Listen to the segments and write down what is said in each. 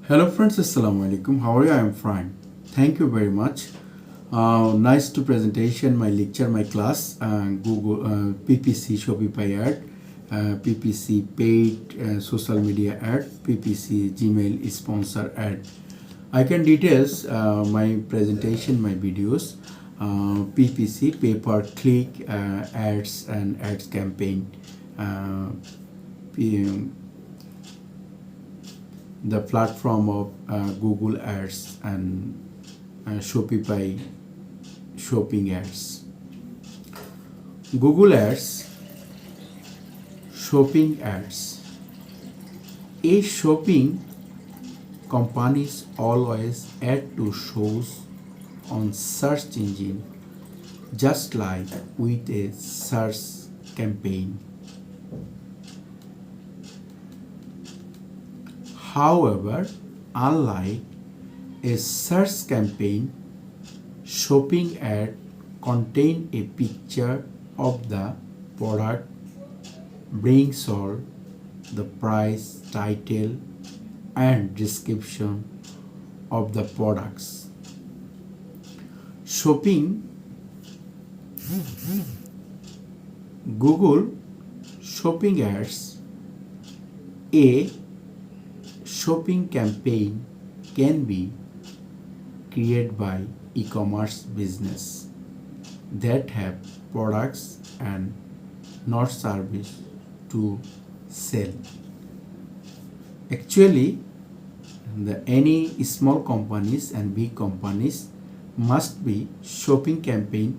Hello friends, Assalamu alaikum. How are you? I am fine. Thank you very much. Nice to presentation, my lecture, my class, Google PPC Shopify ad, PPC paid social media ad, PPC Gmail sponsor ad. I can details my presentation, my videos, PPC pay per click ads and ads campaign. Uh, the platform of Google Ads and Shopify shopping ads. Google Ads, shopping ads. A shopping companies always add to shows on search engine just like with a search campaign. However, unlike a search campaign, shopping ad contain a picture of the product, being sold, the price, title, and description of the products. Shopping Google shopping ads. A shopping campaign can be created by e-commerce business that have products and not service to sell. Actually, any small companies and big companies must be shopping campaign.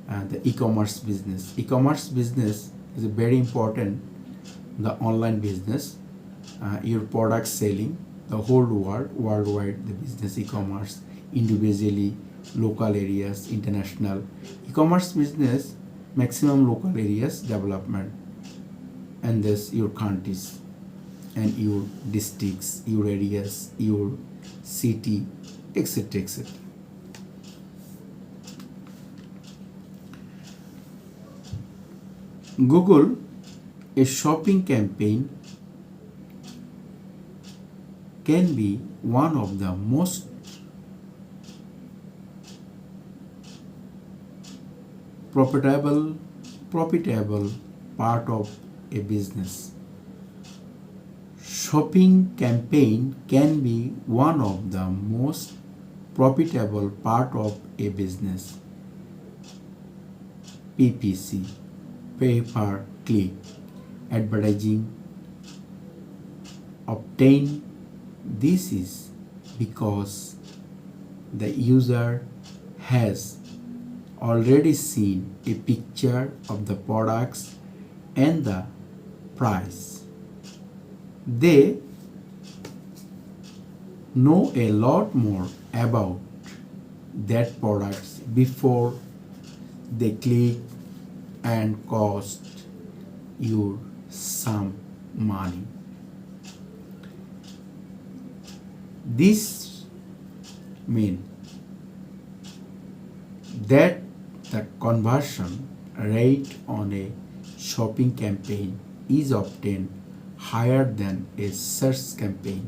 The e-commerce business. E-commerce business is a very important. The online business, your product selling the whole worldwide, the business e-commerce, individually, local areas, international. E-commerce business, maximum local areas development, and this your countries and your districts, your areas, your city, etc., etc. Google, a shopping campaign can be one of the most profitable part of a business. Shopping campaign can be one of the most profitable part of a business. PPC, pay per click advertising. Obtain this is because the user has already seen a picture of the products and the price. They know a lot more about that products before they click and cost you some money. This means that the conversion rate on a shopping campaign is often higher than a search campaign.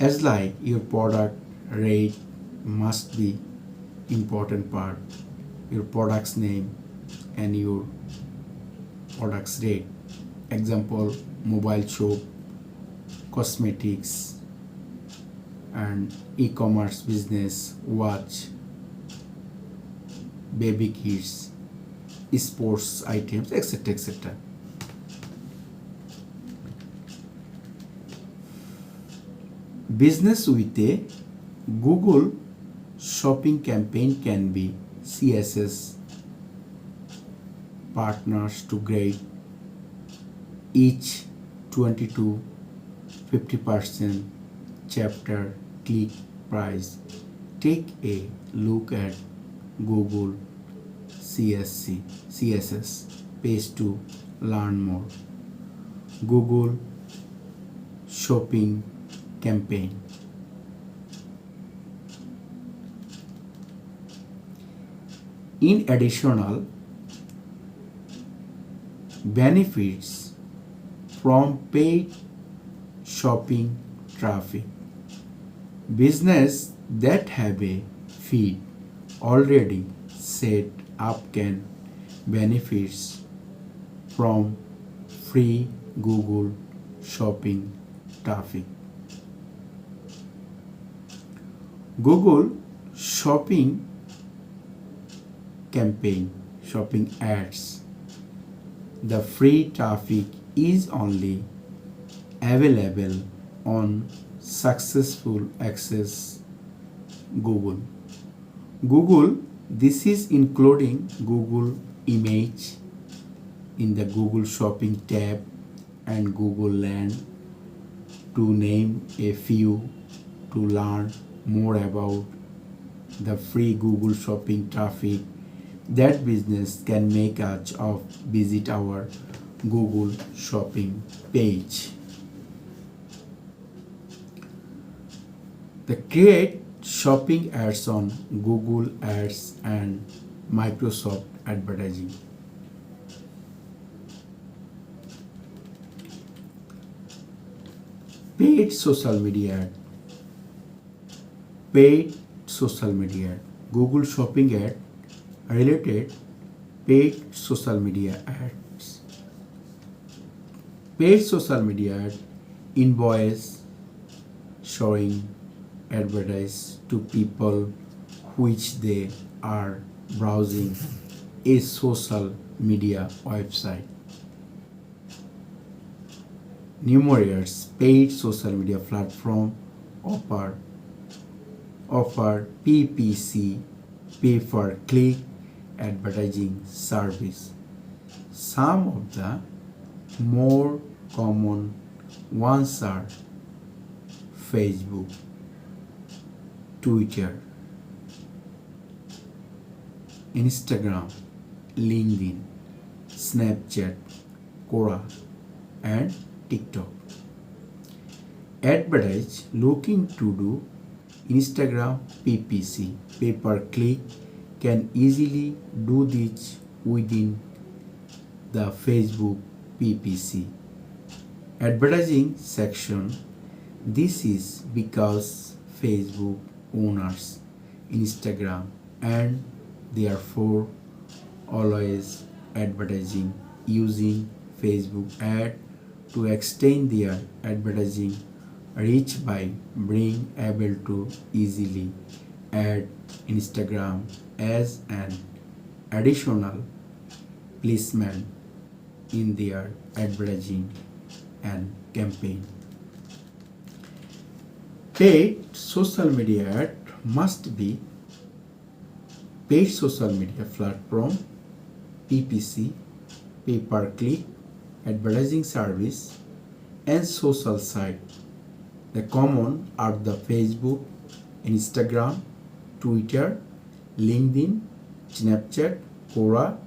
As like your product rate must be important part, your product's name and your product's rate. Example, mobile shop, cosmetics, and e-commerce business, watch, baby kids, sports items, etc., etc. Business with a Google shopping campaign can be CSS partners to grade each 20 to 50% chapter click price. Take a look at Google CSS page to learn more. Google shopping campaign. In additional benefits from paid shopping traffic. Business that have a feed already set up can benefits from free Google shopping traffic. Google shopping campaign, shopping ads. The free traffic is only available on successful access Google. Google, this is including Google Image in the Google Shopping tab and Google Land, to name a few. To learn more about the free Google Shopping traffic that business can make use of, visit our Google Shopping page. The create shopping ads on Google Ads and Microsoft Advertising. Paid social media ad. Paid social media ad. Google Shopping ad related paid social media ads. Paid social media ad invoice showing advertise to people which they are browsing a social media website. Numerous paid social media platform offer PPC, pay per click advertising service. Some of the more common ones are Facebook, Twitter, Instagram, LinkedIn, Snapchat, Quora, and TikTok. Advertise looking to do Instagram PPC, pay per click, can easily do this within the Facebook PPC. Advertising section. This is because Facebook owners Instagram and therefore always advertising using Facebook ad to extend their advertising reach by being able to easily add Instagram as an additional placement in their advertising and campaign. Paid social media ad must be paid social media platform, PPC, pay per click, advertising service, and social site. The common are the Facebook, Instagram, Twitter, LinkedIn, Snapchat, Quora,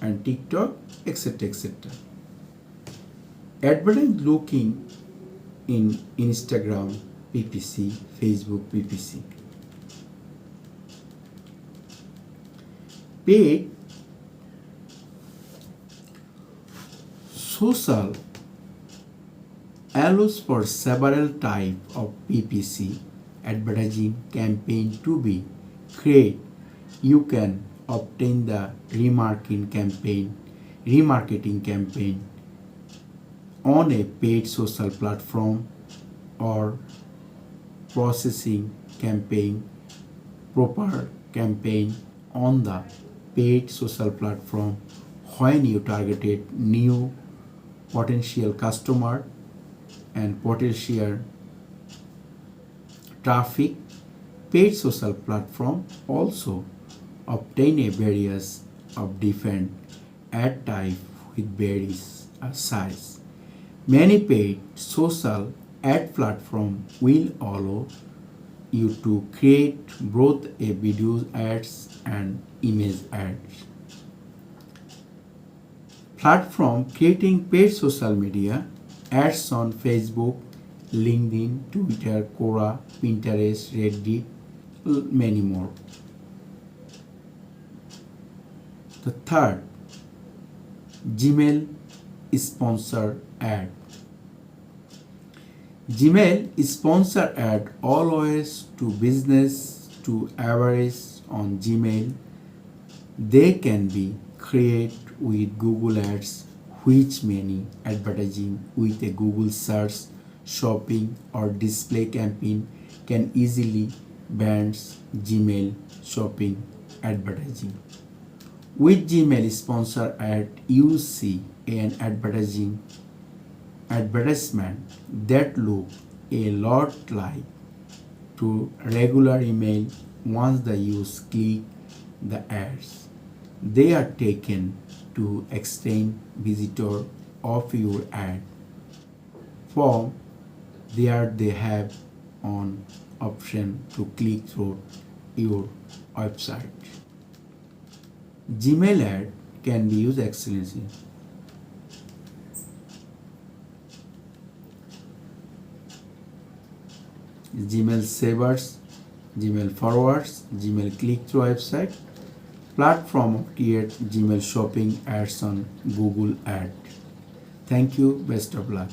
and TikTok, etc. etc. Advertise looking in Instagram PPC, Facebook PPC. Paid social allows for several types of PPC advertising campaign to be created. You can obtain the remarketing campaign on a paid social platform or processing campaign, proper campaign on the paid social platform when you targeted new potential customer and potential traffic. Paid social platform also obtain a various of different ad type with various size. Many paid social ad platform will allow you to create both a video ads and image ads. Platform creating paid social media ads on Facebook, LinkedIn, Twitter, Quora, Pinterest, Reddit, many more. The third, Gmail sponsor ad. Gmail sponsor ad always to business to average on Gmail. They can be created with Google Ads, which many advertising with a Google search, shopping or display campaign can easily ban Gmail shopping advertising. With Gmail sponsor ad, you see an advertisement that look a lot like to regular email. Once the user click the ads, they are taken to extend visitor of your ad form. There they have an option to click through your website. Gmail ad can be used excellently. Gmail savers, Gmail forwards, Gmail click through website, platform create Gmail shopping ads on Google Ad. Thank you. Best of luck.